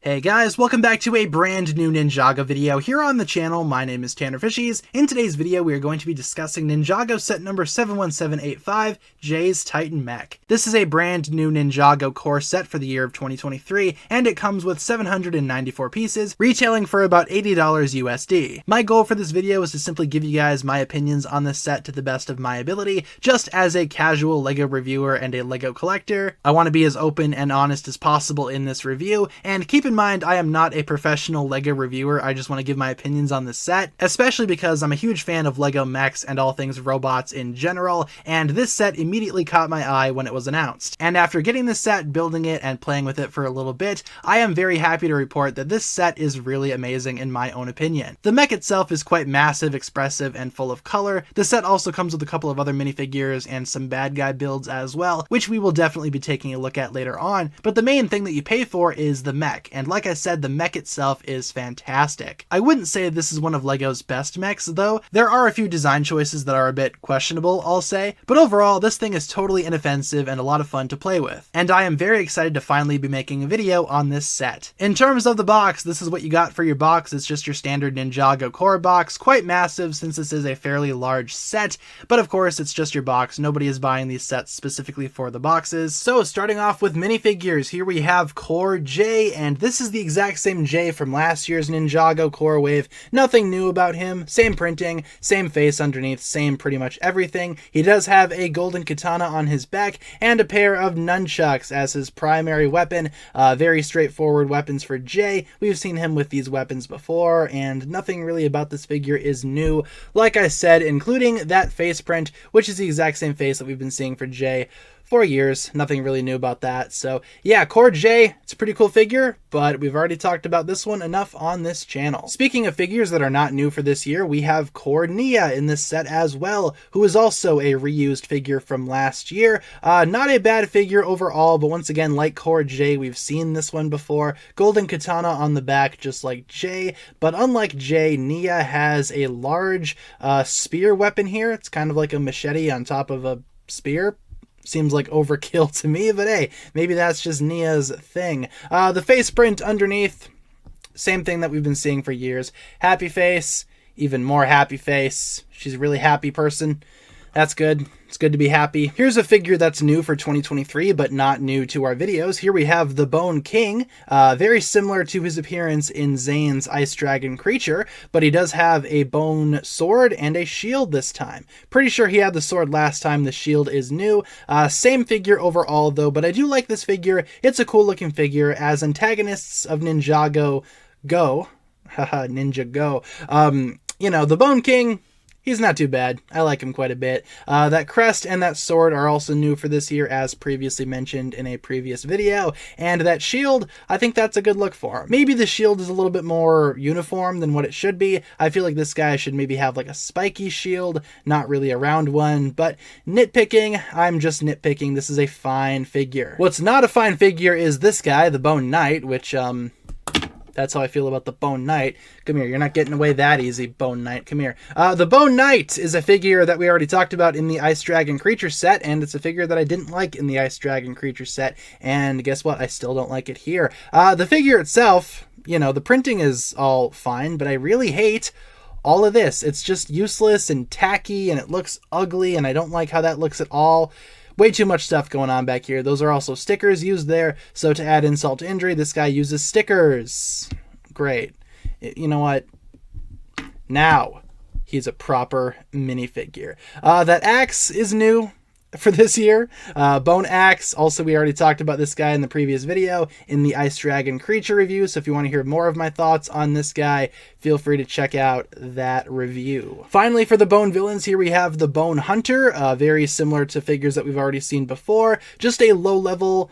Hey guys, welcome back to a brand new Ninjago video here on the channel. My name is TannerFishies. In today's video, we are going to be discussing Ninjago set number 71785, Jay's Titan Mech. This is a brand new Ninjago core set for the year of 2023, and it comes with 794 pieces, retailing for about $80 USD. My goal for this video is to simply give you guys my opinions on this set to the best of my ability, just as a casual LEGO reviewer and a LEGO collector. I want to be as open and honest as possible in this review, and keep in mind, I am not a professional LEGO reviewer. I just want to give my opinions on this set, especially because I'm a huge fan of LEGO mechs and all things robots in general, and this set immediately caught my eye when it was announced. And after getting this set, building it, and playing with it for a little bit, I am very happy to report that this set is really amazing in my own opinion. The mech itself is quite massive, expressive, and full of color. The set also comes with a couple of other minifigures and some bad guy builds as well, which we will definitely be taking a look at later on, but the main thing that you pay for is the mech, and like I said, the mech itself is fantastic. I wouldn't say this is one of LEGO's best mechs though. There are a few design choices that are a bit questionable, I'll say, but overall this thing is totally inoffensive and a lot of fun to play with. And I am very excited to finally be making a video on this set. In terms of the box, this is what you got for your box. It's just your standard Ninjago core box, quite massive since this is a fairly large set, but of course it's just your box. Nobody is buying these sets specifically for the boxes. So starting off with minifigures, here we have Core J, and this is the exact same Jay from last year's Ninjago core wave. Nothing new about him, same printing, same face underneath, same pretty much everything. He does have a golden katana on his back and a pair of nunchucks as his primary weapon. Very straightforward weapons for Jay. We've seen him with these weapons before, and nothing really about this figure is new. Like I said, including that face print, which is the exact same face that we've been seeing for Jay for years. Nothing really new about that. So yeah, Core J, it's a pretty cool figure, but we've already talked about this one enough on this channel. Speaking of figures that are not new for this year, we have Core Nia in this set as well, who is also a reused figure from last year. Not a bad figure overall, but once again, like Core J, we've seen this one before. Golden katana on the back, just like Jay, but unlike Jay, Nia has a large spear weapon here. It's kind of like a machete on top of a spear. Seems like overkill to me, but hey, maybe that's just Nia's thing. The face print underneath, same thing that we've been seeing for years. Happy face, even more happy face. She's a really happy person. That's good. It's good to be happy. Here's a figure that's new for 2023, but not new to our videos. Here we have the Bone King, very similar to his appearance in Zane's Ice Dragon Creature, but he does have a bone sword and a shield this time. Pretty sure he had the sword last time. The shield is new. Same figure overall though, but I do like this figure. It's a cool looking figure. As antagonists of Ninjago go, haha, Ninjago, you know, the Bone King, he's not too bad. I like him quite a bit. That crest and that sword are also new for this year, as previously mentioned in a previous video. And that shield, I think that's a good look for him. Maybe the shield is a little bit more uniform than what it should be. I feel like this guy should maybe have like a spiky shield, not really a round one. But nitpicking, I'm just nitpicking. This is a fine figure. What's not a fine figure is this guy, the Bone Knight, which, that's how I feel about the Bone Knight. Come here, you're not getting away that easy, Bone Knight. Come here. The Bone Knight is a figure that we already talked about in the Ice Dragon Creature set, and it's a figure that I didn't like in the Ice Dragon Creature set, and guess what? I still don't like it here. The figure itself, you know, the printing is all fine, but I really hate all of this. It's just useless and tacky, and it looks ugly, and I don't like how that looks at all. Way too much stuff going on back here. Those are also stickers used there. So to add insult to injury, this guy uses stickers. Great. You know what? Now he's a proper minifigure. That axe is new for this year. Bone Axe. Also, we already talked about this guy in the previous video in the Ice Dragon Creature review. So if you want to hear more of my thoughts on this guy, feel free to check out that review. Finally, for the Bone Villains, here we have the Bone Hunter. Very similar to figures that we've already seen before. Just a low-level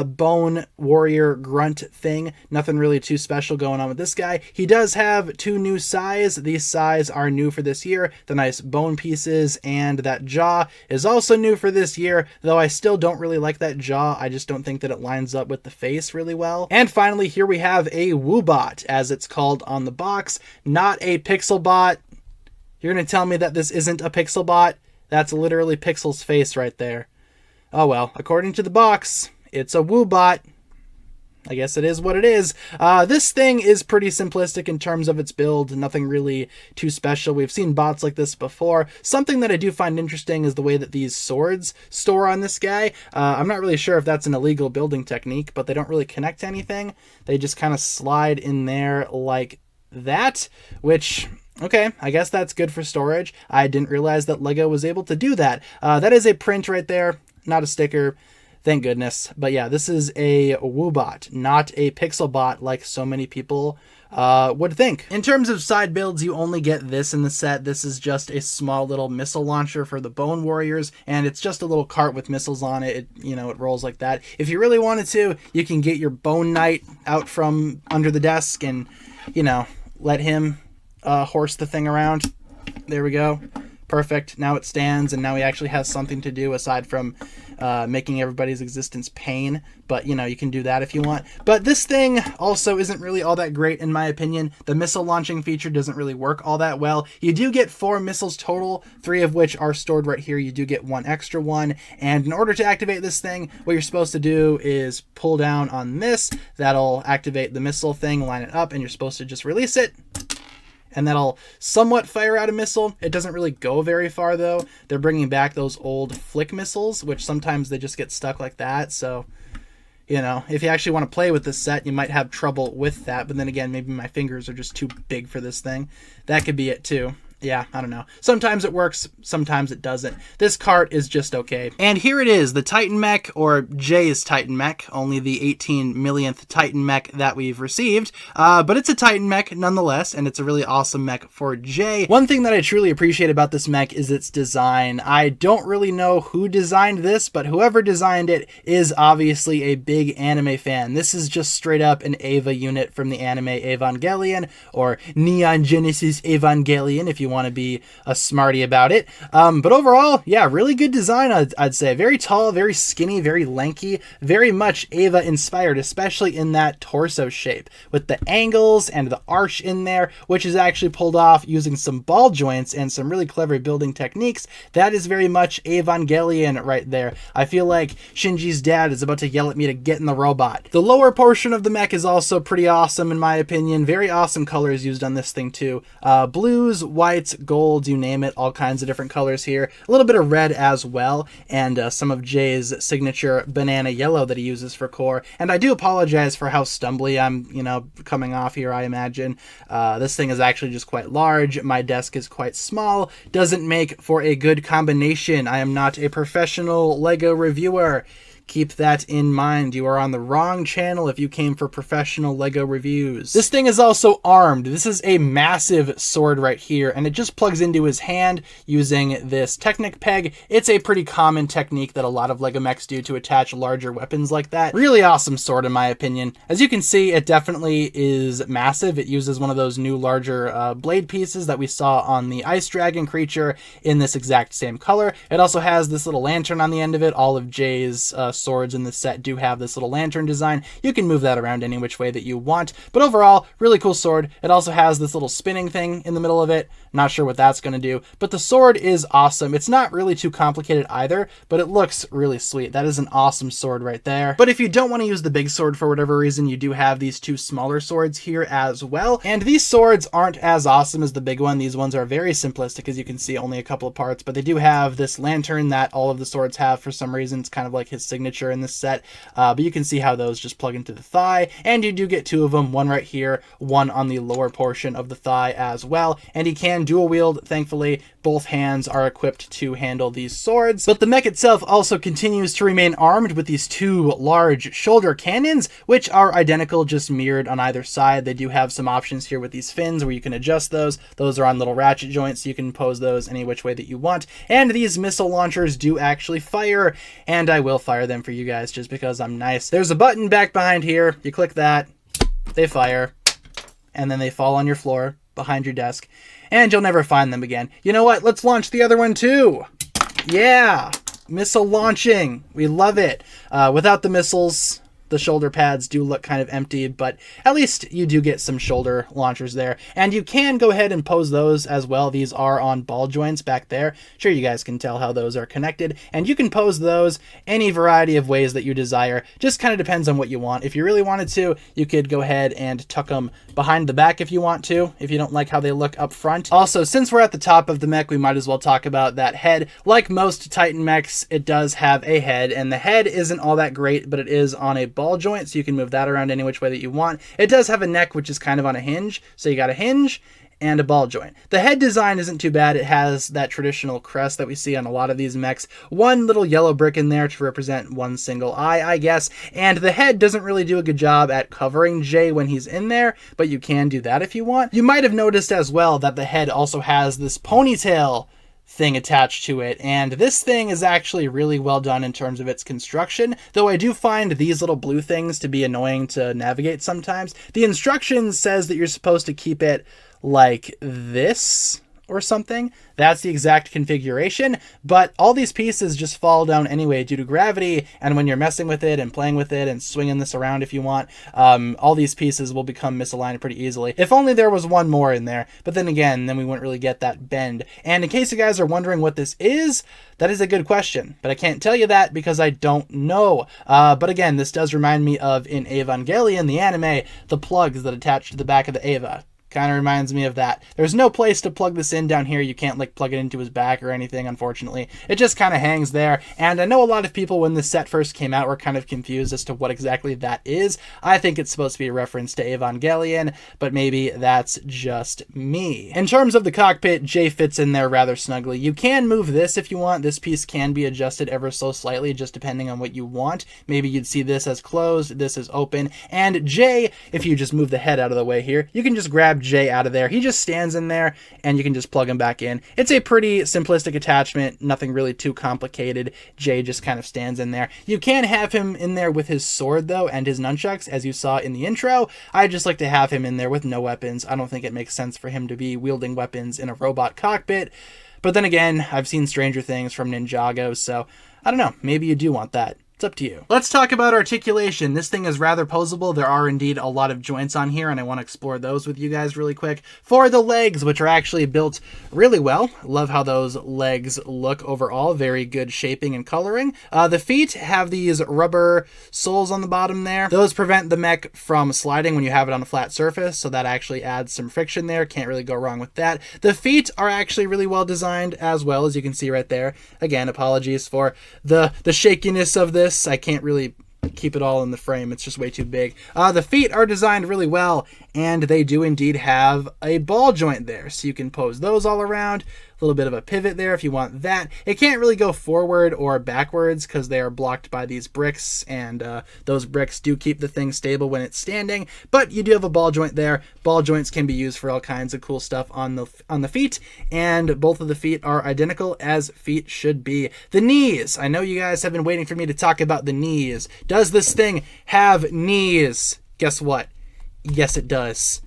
bone warrior grunt thing. Nothing really too special going on with this guy. He does have two new sais. These sais are new for this year. The nice bone pieces, and that jaw is also new for this year, though I still don't really like that jaw. I just don't think that it lines up with the face really well. And finally, here we have a Woobot, as it's called on the box. Not a Pixel Bot. You're going to tell me that this isn't a Pixel Bot? That's literally Pixel's face right there. Oh well, according to the box, it's a Woobot. I guess it is what it is. This thing is pretty simplistic in terms of its build, nothing really too special. We've seen bots like this before. Something that I do find interesting is the way that these swords store on this guy. I'm not really sure if that's an illegal building technique, but they don't really connect to anything. They just kind of slide in there like that, which... okay, I guess that's good for storage. I didn't realize that LEGO was able to do that. That is a print right there, not a sticker. Thank goodness. But yeah, this is a WooBot, not a pixel bot like so many people would think. In terms of side builds, you only get this in the set. This is just a small little missile launcher for the Bone Warriors, and it's just a little cart with missiles on it. It rolls like that. If you really wanted to, you can get your Bone Knight out from under the desk and, let him horse the thing around. There we go. Perfect. Now it stands, and now he actually has something to do aside from making everybody's existence pain. But, you can do that if you want. But this thing also isn't really all that great, in my opinion. The missile launching feature doesn't really work all that well. You do get 4 missiles total, 3 of which are stored right here. You do get 1 extra one. And in order to activate this thing, what you're supposed to do is pull down on this. That'll activate the missile thing, line it up, and you're supposed to just release it. And that'll somewhat fire out a missile. It doesn't really go very far, though. They're bringing back those old flick missiles, which sometimes they just get stuck like that. So, if you actually want to play with this set, you might have trouble with that. But then again, maybe my fingers are just too big for this thing. That could be it, too. Yeah, I don't know. Sometimes it works, sometimes it doesn't. This cart is just okay. And here it is, the Titan Mech, or Jay's Titan Mech, only the 18 millionth Titan Mech that we've received. But it's a Titan Mech nonetheless, and it's a really awesome mech for Jay. One thing that I truly appreciate about this mech is its design. I don't really know who designed this, but whoever designed it is obviously a big anime fan. This is just straight up an Eva unit from the anime Evangelion, or Neon Genesis Evangelion, if you want to be a smarty about it. But overall, yeah, really good design, I'd say. Very tall, very skinny, very lanky, very much Eva inspired, especially in that torso shape, with the angles and the arch in there, which is actually pulled off using some ball joints and some really clever building techniques. That is very much Evangelion right there. I feel like Shinji's dad is about to yell at me to get in the robot. The lower portion of the mech is also pretty awesome, in my opinion. Very awesome colors used on this thing too. Blues, whites, golds, you name it, all kinds of different colors here. A little bit of red as well, and some of Jay's signature banana yellow that he uses for core. And I do apologize for how stumbly I'm, coming off here, I imagine. This thing is actually just quite large. My desk is quite small. Doesn't make for a good combination. I am not a professional LEGO reviewer. Keep that in mind. You are on the wrong channel if you came for professional LEGO reviews. This thing is also armed. This is a massive sword right here, and it just plugs into his hand using this Technic peg. It's a pretty common technique that a lot of LEGO mechs do to attach larger weapons like that. Really awesome sword in my opinion. As you can see, it definitely is massive. It uses one of those new larger blade pieces that we saw on the Ice Dragon creature in this exact same color. It also has this little lantern on the end of it. All of Jay's swords in this set do have this little lantern design. You can move that around any which way that you want, but overall, really cool sword. It also has this little spinning thing in the middle of it. Not sure what that's going to do, but the sword is awesome. It's not really too complicated either, but it looks really sweet. That is an awesome sword right there. But if you don't want to use the big sword for whatever reason, you do have these 2 smaller swords here as well. And these swords aren't as awesome as the big one. These ones are very simplistic, as you can see, only a couple of parts, but they do have this lantern that all of the swords have for some reason. It's kind of like his signature in this set, but you can see how those just plug into the thigh, and you do get 2 of them, one right here, one on the lower portion of the thigh as well. And he can dual wield, thankfully. Both hands are equipped to handle these swords, but the mech itself also continues to remain armed with these 2 large shoulder cannons, which are identical, just mirrored on either side. They do have some options here with these fins where you can adjust those. Those are on little ratchet joints, so you can pose those any which way that you want. And these missile launchers do actually fire, and I will fire them for you guys just because I'm nice. There's a button back behind here. You click that, they fire, and then they fall on your floor behind your desk, and you'll never find them again. You know what? Let's launch the other one too. Yeah, missile launching. We love it. Without the missiles, The shoulder pads do look kind of empty, but at least you do get some shoulder launchers there. And you can go ahead and pose those as well. These are on ball joints back there. Sure, you guys can tell how those are connected. And you can pose those any variety of ways that you desire. Just kind of depends on what you want. If you really wanted to, you could go ahead and tuck them behind the back if you want to, if you don't like how they look up front. Also, since we're at the top of the mech, we might as well talk about that head. Like most Titan mechs, it does have a head, and the head isn't all that great, but it is on a ball joint, so you can move that around any which way that you want. It does have a neck, which is kind of on a hinge, so you got a hinge and a ball joint. The head design isn't too bad. It has that traditional crest that we see on a lot of these mechs. One little yellow brick in there to represent one single eye, I guess, and the head doesn't really do a good job at covering Jay when he's in there, but you can do that if you want. You might have noticed as well that the head also has this ponytail thing attached to it, and this thing is actually really well done in terms of its construction, though I do find these little blue things to be annoying to navigate sometimes. The instructions says that you're supposed to keep it like this or something. That's the exact configuration, but all these pieces just fall down anyway due to gravity, and when you're messing with it and playing with it and swinging this around if you want, all these pieces will become misaligned pretty easily. If only there was one more in there, but then again, then we wouldn't really get that bend. And in case you guys are wondering what this is, that is a good question, but I can't tell you that because I don't know. But again, this does remind me of in Evangelion, the anime, the plugs that attach to the back of the Eva. Kind of reminds me of that. There's no place to plug this in down here. You can't like plug it into his back or anything, unfortunately. It just kind of hangs there. And I know a lot of people when this set first came out were kind of confused as to what exactly that is. I think it's supposed to be a reference to Evangelion, but maybe that's just me. In terms of the cockpit, Jay fits in there rather snugly. You can move this if you want. This piece can be adjusted ever so slightly, just depending on what you want. Maybe you'd see this as closed, this is open. And Jay, if you just move the head out of the way here, you can just grab Jay out of there. He just stands in there and you can just plug him back in. It's a pretty simplistic attachment, nothing really too complicated. Jay just kind of stands in there. You can have him in there with his sword though and his nunchucks, as you saw in the intro. I just like to have him in there with no weapons. I don't think it makes sense for him to be wielding weapons in a robot cockpit. But then again, I've seen Stranger Things from Ninjago, so I don't know, maybe you do want that. It's up to you. Let's talk about articulation. This thing is rather posable. There are indeed a lot of joints on here, and I want to explore those with you guys really quick. For the legs, which are actually built really well. Love how those legs look overall. Very good shaping and coloring. The feet have these rubber soles on the bottom there. Those prevent the mech from sliding when you have it on a flat surface, so that actually adds some friction there. Can't really go wrong with that. The feet are actually really well designed as well, as you can see right there. Again, apologies for the shakiness of this. I can't really keep it all in the frame. It's just way too big. The feet are designed really well, and they do indeed have a ball joint there. So you can pose those all around. A little bit of a pivot there if you want that. It can't really go forward or backwards because they are blocked by these bricks, and those bricks do keep the thing stable when it's standing, but you do have a ball joint there. Ball joints can be used for all kinds of cool stuff on the feet, and both of the feet are identical as feet should be. The knees. I know you guys have been waiting for me to talk about the knees. Does this thing have knees? Guess what? Yes, it does.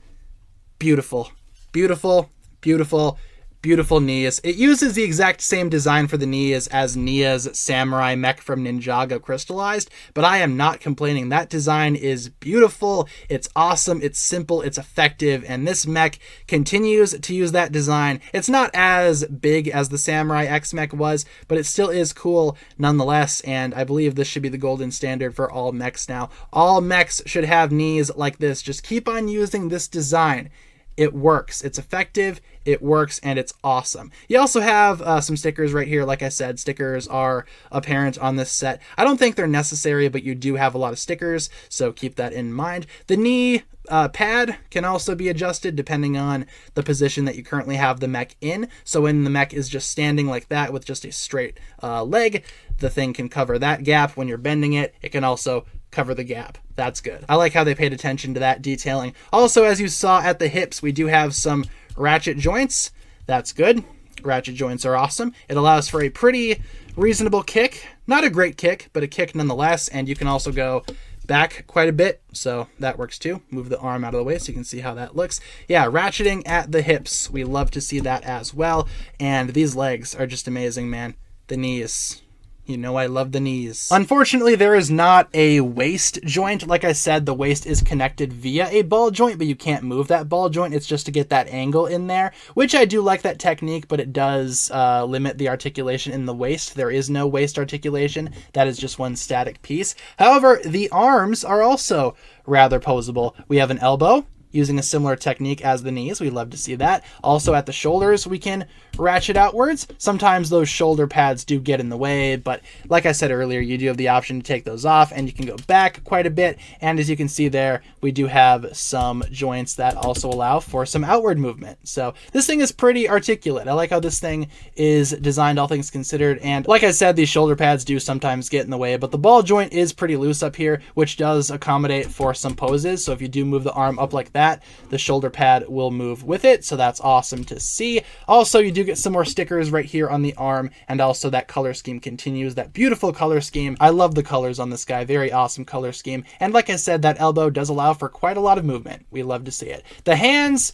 Beautiful. Beautiful. Beautiful. Beautiful knees. It uses the exact same design for the knees as Nia's samurai mech from Ninjago crystallized, but I am not complaining. That design is beautiful, it's awesome, it's simple, it's effective, and this mech continues to use that design. It's not as big as the Samurai X mech was, but it still is cool nonetheless, and I believe this should be the golden standard for all mechs now. All mechs should have knees like this. Just keep on using this design. It works. It's effective, it works, and it's awesome. You also have some stickers right here. Like I said, stickers are apparent on this set. I don't think they're necessary, but you do have a lot of stickers, so keep that in mind. The knee pad can also be adjusted depending on the position that you currently have the mech in. So when the mech is just standing like that with just a straight leg, the thing can cover that gap. When you're bending it, it can also cover the gap. That's good. I like how they paid attention to that detailing. Also, as you saw at the hips, we do have some ratchet joints. That's good. Ratchet joints are awesome. It allows for a pretty reasonable kick. Not a great kick, but a kick nonetheless. And you can also go back quite a bit, so that works too. Move the arm out of the way so you can see how that looks. Yeah, ratcheting at the hips. We love to see that as well. And these legs are just amazing, man. The knees. You know I love the knees. Unfortunately, there is not a waist joint. Like I said, the waist is connected via a ball joint, but you can't move that ball joint. It's just to get that angle in there, which I do like that technique, but it does limit the articulation in the waist. There is no waist articulation. That is just one static piece. However, the arms are also rather posable. We have an elbow using a similar technique as the knees. We love to see that. Also at the shoulders, we can ratchet outwards. Sometimes those shoulder pads do get in the way, but like I said earlier, you do have the option to take those off and you can go back quite a bit. And as you can see there, we do have some joints that also allow for some outward movement. So this thing is pretty articulate. I like how this thing is designed, all things considered. And like I said, these shoulder pads do sometimes get in the way, but the ball joint is pretty loose up here, which does accommodate for some poses. So if you do move the arm up like that, the shoulder pad will move with it. So that's awesome to see. Also, you do get some more stickers right here on the arm, and also that color scheme continues, that beautiful color scheme. I love the colors on this guy. Very awesome color scheme. And like I said, that elbow does allow for quite a lot of movement. We love to see it. The hands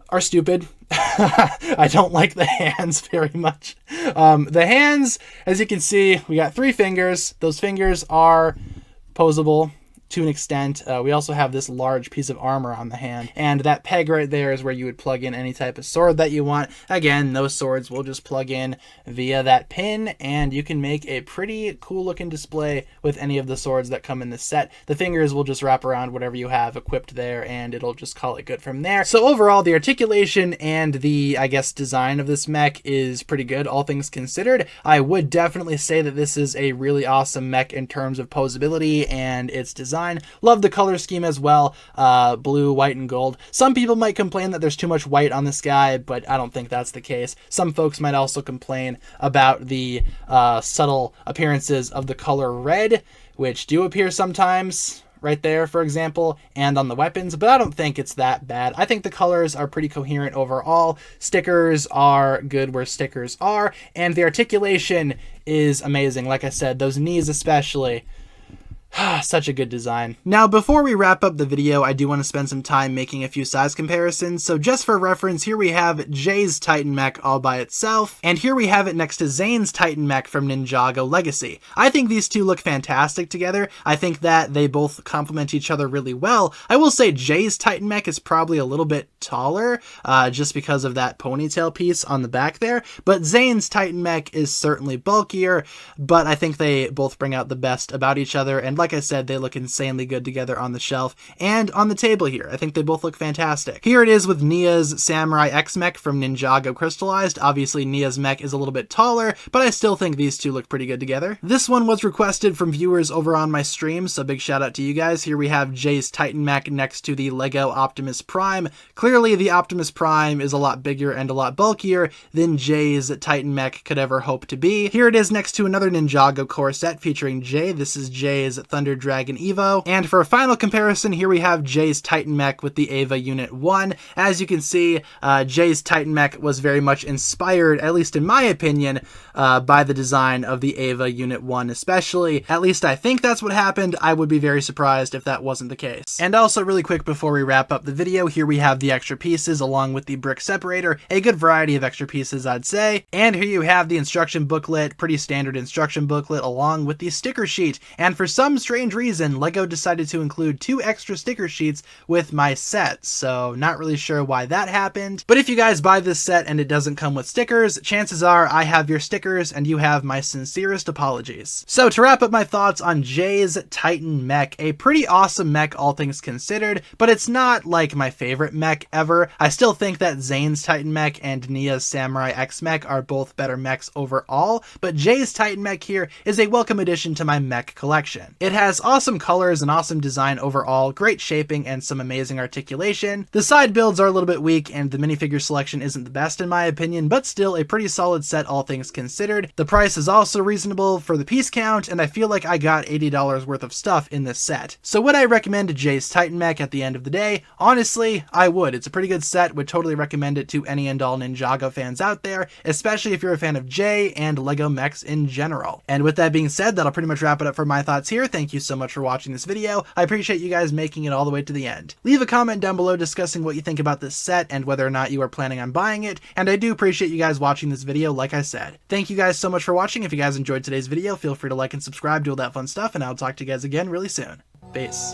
are stupid. I don't like the hands very much. The hands, as you can see, we got 3 fingers. Those fingers are posable to an extent. We also have this large piece of armor on the hand, and that peg right there is where you would plug in any type of sword that you want. Again, those swords will just plug in via that pin, and you can make a pretty cool looking display with any of the swords that come in this set. The fingers will just wrap around whatever you have equipped there, and it'll just call it good from there. So overall, the articulation and the, I guess, design of this mech is pretty good, all things considered. I would definitely say that this is a really awesome mech in terms of posability and its design. Love the color scheme as well, blue, white, and gold. Some people might complain that there's too much white on this guy, but I don't think that's the case. Some folks might also complain about the subtle appearances of the color red, which do appear sometimes, right there, for example, and on the weapons, but I don't think it's that bad. I think the colors are pretty coherent overall. Stickers are good where stickers are, and the articulation is amazing. Like I said, those knees especially. Such a good design. Now, before we wrap up the video, I do want to spend some time making a few size comparisons. So just for reference, here we have Jay's Titan Mech all by itself, and here we have it next to Zane's Titan Mech from Ninjago Legacy. I think these two look fantastic together. I think that they both complement each other really well. I will say Jay's Titan Mech is probably a little bit taller, just because of that ponytail piece on the back there, but Zane's Titan Mech is certainly bulkier, but I think they both bring out the best about each other, and like I said, they look insanely good together on the shelf and on the table here. I think they both look fantastic. Here it is with Nia's Samurai X Mech from Ninjago Crystallized. Obviously, Nia's mech is a little bit taller, but I still think these two look pretty good together. This one was requested from viewers over on my stream, so big shout out to you guys. Here we have Jay's Titan Mech next to the Lego Optimus Prime. Clearly, the Optimus Prime is a lot bigger and a lot bulkier than Jay's Titan Mech could ever hope to be. Here it is next to another Ninjago core set featuring Jay. This is Jay's Thunder Dragon Evo. And for a final comparison, here we have Jay's Titan Mech with the Ava Unit 1. As you can see, Jay's Titan Mech was very much inspired, at least in my opinion, by the design of the Ava Unit 1 especially. At least I think that's what happened. I would be very surprised if that wasn't the case. And also really quick before we wrap up the video, here we have the extra pieces along with the brick separator. A good variety of extra pieces, I'd say. And here you have the instruction booklet, pretty standard instruction booklet, along with the sticker sheet. And for some strange reason, LEGO decided to include 2 extra sticker sheets with my set, so not really sure why that happened. But if you guys buy this set and it doesn't come with stickers, chances are I have your stickers and you have my sincerest apologies. So to wrap up my thoughts on Jay's Titan Mech, a pretty awesome mech all things considered, but it's not like my favorite mech ever. I still think that Zane's Titan Mech and Nia's Samurai X Mech are both better mechs overall, but Jay's Titan Mech here is a welcome addition to my mech collection. It has awesome colors and awesome design overall, great shaping, and some amazing articulation. The side builds are a little bit weak, and the minifigure selection isn't the best in my opinion, but still a pretty solid set all things considered. The price is also reasonable for the piece count, and I feel like I got $80 worth of stuff in this set. So would I recommend Jay's Titan Mech at the end of the day? Honestly, I would. It's a pretty good set, would totally recommend it to any and all Ninjago fans out there, especially if you're a fan of Jay and LEGO mechs in general. And with that being said, that'll pretty much wrap it up for my thoughts here. Thank thank you so much for watching this video. I appreciate you guys making it all the way to the end. Leave a comment down below discussing what you think about this set and whether or not you are planning on buying it, and I do appreciate you guys watching this video like I said. Thank you guys so much for watching. If you guys enjoyed today's video, feel free to like and subscribe, do all that fun stuff, and I'll talk to you guys again really soon. Peace.